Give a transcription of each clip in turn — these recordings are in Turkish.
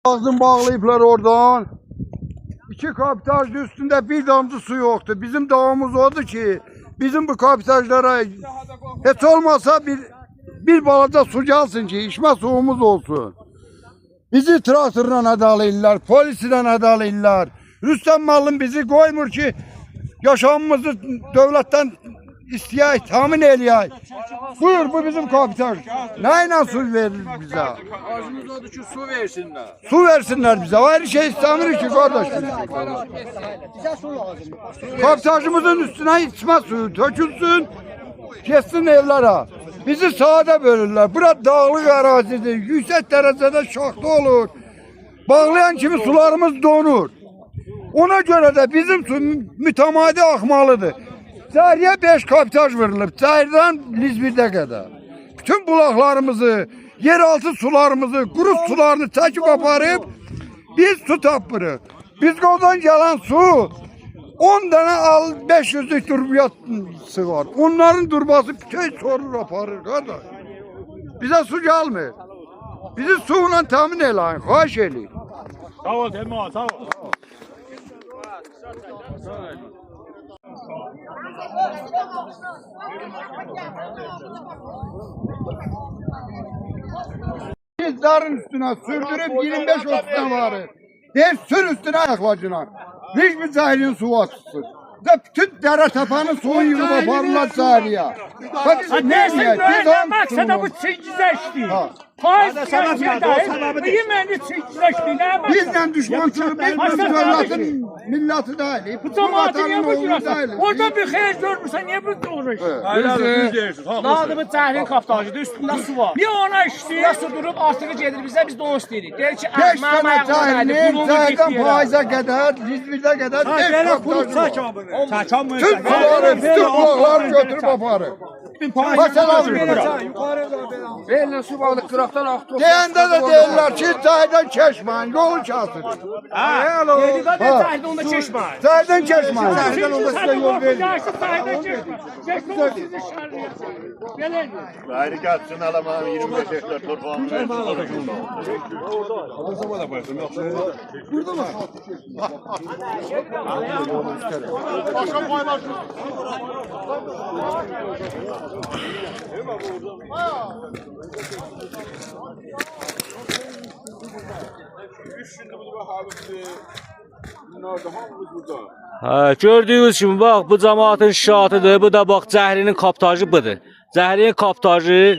Ağzını bağlayıplar oradan. İki kapitajın üstünde bir damcı su yoktu. Bizim davamız oldu ki bizim bu kapitajlara hiç olmasa bir balaca su gelsin ki içme suyumuz olsun. Bizi traktörle adalayırlar, polisle adalayırlar. Rüstem Mallum bizi koymur ki yaşamımızı devletten isteyək, tahmin eləyək. Buyur, bu bizim kapital. Neyle su verir bize? Arzumuz odur ki su versinler. Su versinler bize. Ayrı şey istemiyoruz ki kardeş. Kapitajımızın üstüne içme suyu tökülsün, geçsin evlere. Bizi sahada bölürler. Burada dağlık arazidir. Yüksek derecede şaxta olur. Bağlayan kimi sularımız donur. Ona göre de bizim su mütemadi akmalıdır. Zahiriye 5 kapitaj verilip, Zahirden Lizbir'de kadar. Bütün bulaklarımızı, yeraltı sularımızı, kuru sularını çekip aparıp biz su tapırıq. Biz oradan gelen su 10 tane 500'lük turbiyası var. Onların turbası bütün sorur aparır kardeş. Bize su gelmiyor. Bizi suyla temin eləyin, xahiş eləyin. Sağ ol Telman, sağ ol. Bizlerin üstüne sürdürüp 25-30 tane varı. Der sür üstüne ayaklacına. Hiçbir Zahir'in su atsın. Bütün dere tapanın suyu yığıp aparırlar Zahir'e. Neyse maksada bu çizgileşti. Faiz yemeğini çizgileşti. Bizden düşmançılığı biz devletin milleti değil. Bu cemaati niye bu cürası? Orada bir xeyir görmürsen niye bu uğraşır? Nadı bu Zəhrin kaptajıdır, üstünde su var. Bir ona içti. Ya su durub artığı gedir bizə, biz de onu istəyirik. Deyir ki, 5 tane Zahir'in Zahir'den faize kadar, Lizbir'de kadar 5 kaptajı var. Tüm suları, bütün bulakları götürüp aparır. Mesela Verlə su balık kıraktan aktı. deyende de deyirler ki Zahir'den çeşmeyin, yolu kasın. Dedi də Zəhirdə onda çeşmə. Zahir'den çeşmeyin. Zahir'den onda size yol verir. Gayrı gelsin alamam 25 hektar torpağım. Gördüğünüz kimi bax bu cemaatın şahatıdır. Bu da bax Zəhrinin kaptajı budur. Zəhrinin kaptajı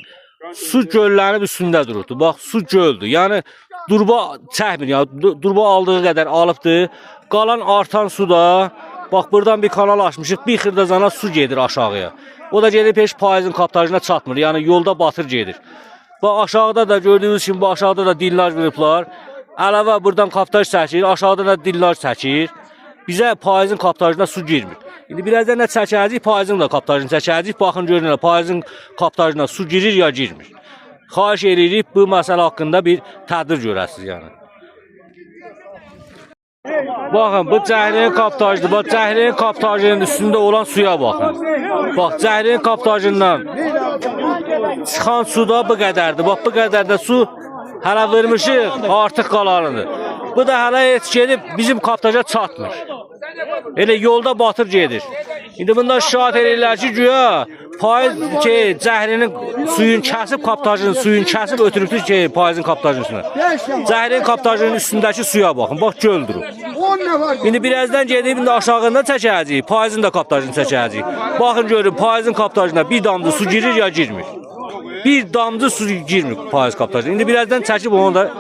su göllərinin üstündə dururdu. Bax su göldür. Yəni durba çəkmir. Yəni durba aldığı qədər alıbdı. Qalan artan suda bax buradan bir kanal açmışıq. Bir xırdacana su gedir aşağıya. O da gedib heç payızın kaptajına çatmır. Yəni yolda batır gedir. Bax aşağıda da gördüyünüz kimi bax aşağıda da dillaj veriblər. Əlavə buradan kaptaj çəkir, aşağıda da dillaj çəkir. Bizə payızın kaptajına su girmir. İndi birazdan nə çəkəcəyik, payızın da kaptajını çəkəcəyik. Baxın görün, payızın kaptajına su girir ya girmir. Xahiş edirik bu məsələ haqqında bir tədbir görəsiniz yəni. Baxın bu Zəhrinin kaptajıdır. Bax Zəhrinin kaptajının üstündə olan suya baxın. Bax Zəhrinin kaptajından çıxan suda bu qədərdir. Bax bu qədərdə su hələ vermişik, artıq qalanıdır. Bu da hələ heç gedib bizim kaptaja çatmır. Elə yolda batır gedir. İndi bundan şahid edirlər ki, güya payız Zəhrinin suyun kəsib, kaptajının suyun kəsib ötürübdür ki, payızın kaptajının üstünə. Zəhrinin kaptajının üstündəki suya baxın, bax göldür. İndi birazdan gedib indi aşağında çəkəcəyik, payızın da kaptajını çəkəcəyik. Baxın görün, payızın kaptajına bir damcı su girir ya girmir. Bir damcı su girmir payız kaptajına. İndi birazdan çəkib onu da